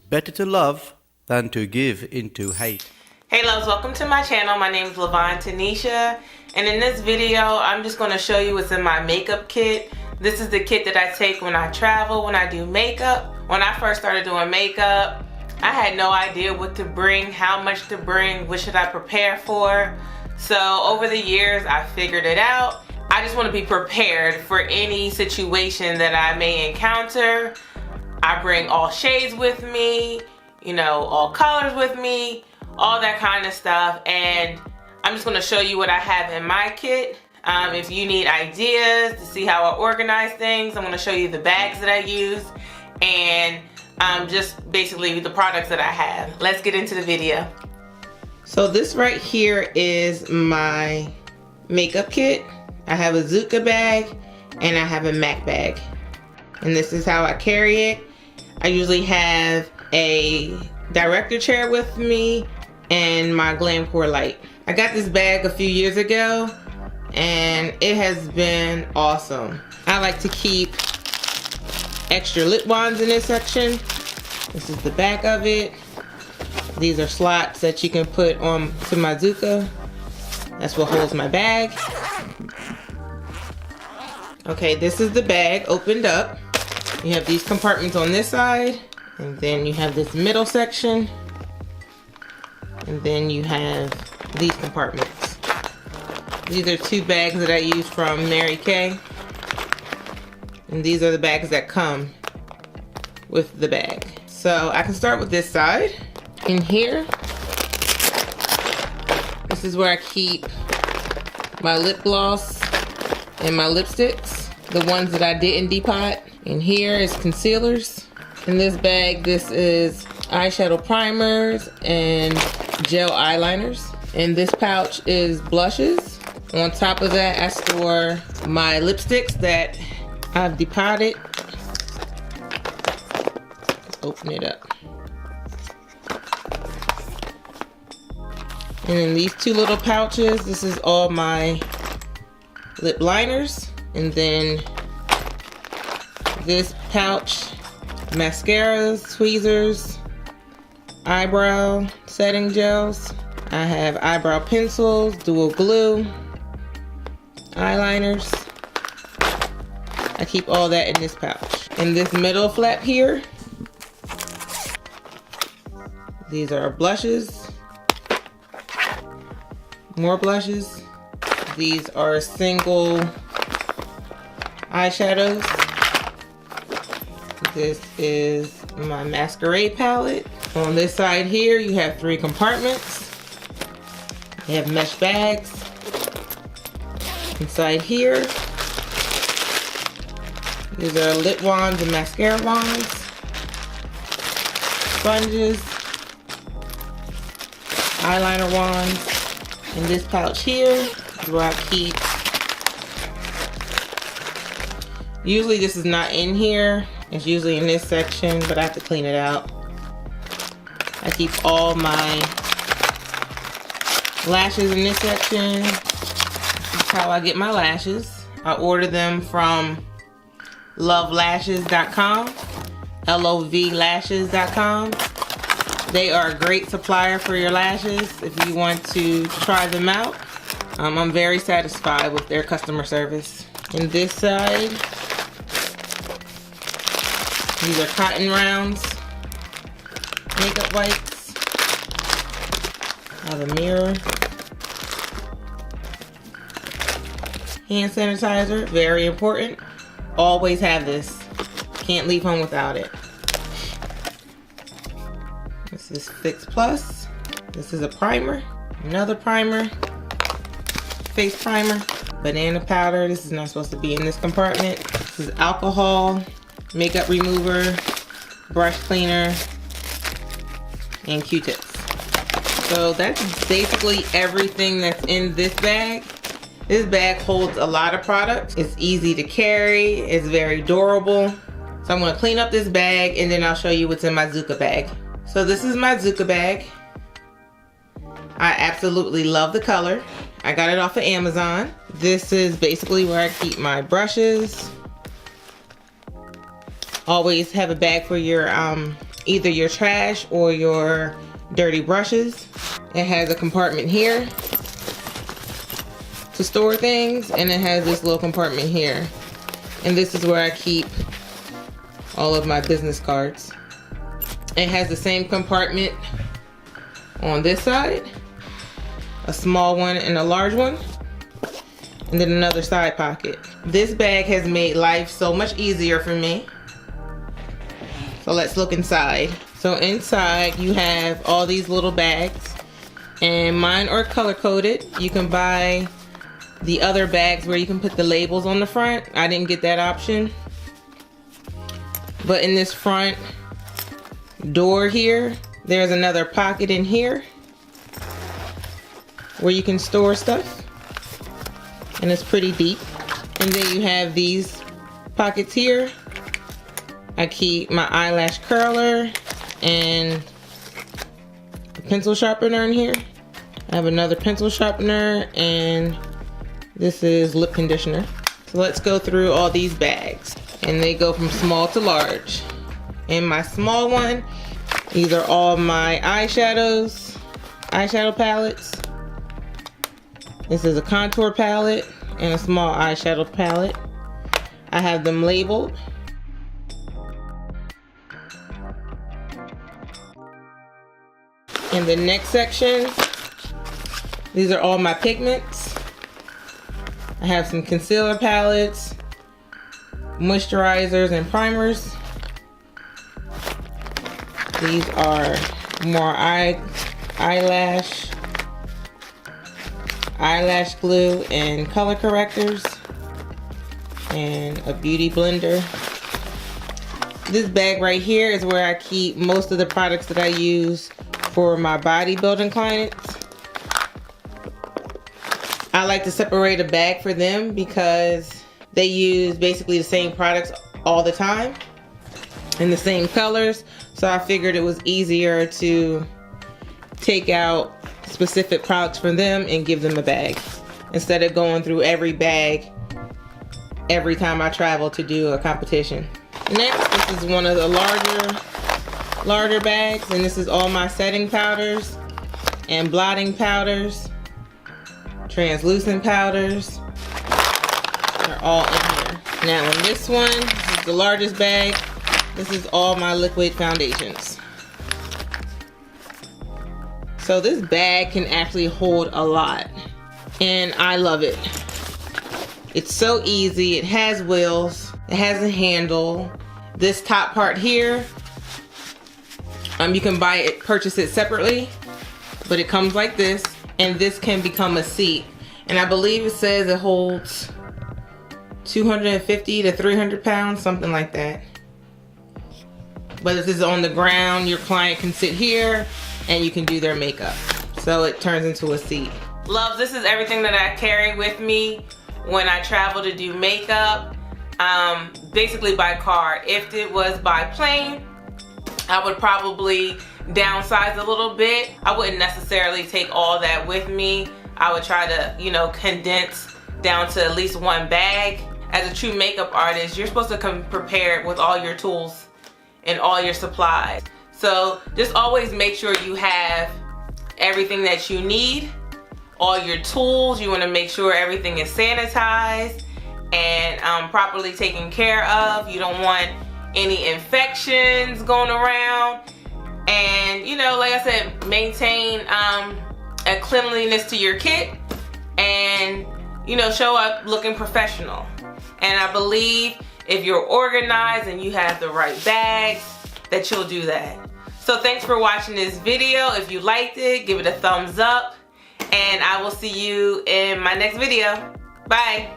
better to love than to give into hate. Hey loves, welcome to my channel. My name is Lavon Tanisha, and in this video I'm just going to show you what's in my makeup kit. This is the kit that I take when I travel, when I do makeup. When I first started doing makeup, I had no idea what to bring, how much to bring, what should I prepare for. So over the years I figured it out. I just want to be prepared for any situation that I may encounter. I bring all shades with me, you know, all colors with me, all that kind of stuff, and I'm just going to show you what I have in my kit. If you need ideas to see how I organize things, I'm going to show you the bags that I use and just basically the products that I have. Let's get into the video. So this right here is my makeup kit. I have a ZUCA bag and I have a MAC bag, and this is how I carry it. I usually have a director chair with me and my Glamcore light. I got this bag a few years ago and it has been awesome. I like to keep extra lip balms in this section. This is the back of it. These are slots that you can put on to my ZUCA. That's what holds my bag. Okay, this is the bag opened up. You have these compartments on this side, and then you have this middle section, and then you have these compartments. These are two bags that I use from Mary Kay, and these are the bags that come with the bag. So I can start with this side. In here, this is where I keep my lip gloss and my lipsticks, the ones that I didn't depot. In here is concealers. In this bag, this is eyeshadow primers and gel eyeliners. In this pouch is blushes. On top of that, I store my lipsticks that I've depotted. Let's open it up. And in these two little pouches, this is all my lip liners. And then this pouch, mascaras, tweezers, eyebrow setting gels. I have eyebrow pencils, dual glue, eyeliners. I keep all that in this pouch. In this middle flap here, these are blushes, more blushes. These are single eyeshadows. This is my masquerade palette. On this side here, you have three compartments. You have mesh bags. Inside here, these are lip wands and mascara wands, sponges, eyeliner wands. In this pouch here is where I keep, usually this is not in here, it's usually in this section, but I have to clean it out. I keep all my lashes in this section. This is how I get my lashes. I order them from lovelashes.com, lovlashes.com. They are a great supplier for your lashes if you want to try them out. I'm very satisfied with their customer service. In this side, these are cotton rounds, makeup wipes. I have a mirror, hand sanitizer, very important. Always have this. Can't leave home without it. This is Fix Plus. This is a primer, another primer, face primer, banana powder. This is not supposed to be in this compartment. This is alcohol, makeup remover, brush cleaner, and Q-tips. So that's basically everything that's in this bag. This bag holds a lot of products. It's easy to carry. It's very durable. So I'm going to clean up this bag and then I'll show you what's in my ZUCA bag. So this is my ZUCA bag. I absolutely love the color. I got it off of Amazon. This is basically where I keep my brushes. Always have a bag for your either your trash or your dirty brushes. It has a compartment here to store things, and it has this little compartment here. And this is where I keep all of my business cards. It has the same compartment on this side, a small one and a large one, and then another side pocket. This bag has made life so much easier for me. So let's look inside. So inside you have all these little bags, and mine are color coded. You can buy the other bags where you can put the labels on the front. I didn't get that option. But in this front door here, there's another pocket in here where you can store stuff, and it's pretty deep. And then you have these pockets here. I keep my eyelash curler and a pencil sharpener in here. I have another pencil sharpener, and this is lip conditioner. So let's go through all these bags, and they go from small to large. In my small one, these are all my eyeshadow palettes. This is a contour palette and a small eyeshadow palette. I have them labeled. In the next section, these are all my pigments. I have some concealer palettes, moisturizers, and primers. These are more eyelash glue and color correctors, and a beauty blender. This bag right here is where I keep most of the products that I use for my bodybuilding clients. I like to separate a bag for them because they use basically the same products all the time in the same colors. So I figured it was easier to take out specific products from them and give them a bag instead of going through every bag every time I travel to do a competition. Next, this is one of the larger bags, and this is all my setting powders and blotting powders, translucent powders. They're all in here. Now in this one, this is the largest bag. This is all my liquid foundations. So this bag can actually hold a lot, and I love it. It's so easy. It has wheels. It has a handle. This top part here, you can buy it, purchase it separately, but it comes like this, and this can become a seat. And I believe it says it holds 250 to 300 pounds, something like that. But if this is on the ground, your client can sit here and you can do their makeup. So it turns into a seat. Love, this is everything that I carry with me when I travel to do makeup, basically by car. If it was by plane, I would probably downsize a little bit. I wouldn't necessarily take all that with me. I would try to, you know, condense down to at least one bag. As a true makeup artist, you're supposed to come prepared with all your tools and all your supplies. So just always make sure you have everything that you need, all your tools. You want to make sure everything is sanitized and properly taken care of. You don't want any infections going around. And you know, like I said, maintain a cleanliness to your kit, and you know, show up looking professional. And I believe if you're organized and you have the right bags, that you'll do that. So thanks for watching this video. If you liked it, give it a thumbs up, and I will see you in my next video. Bye.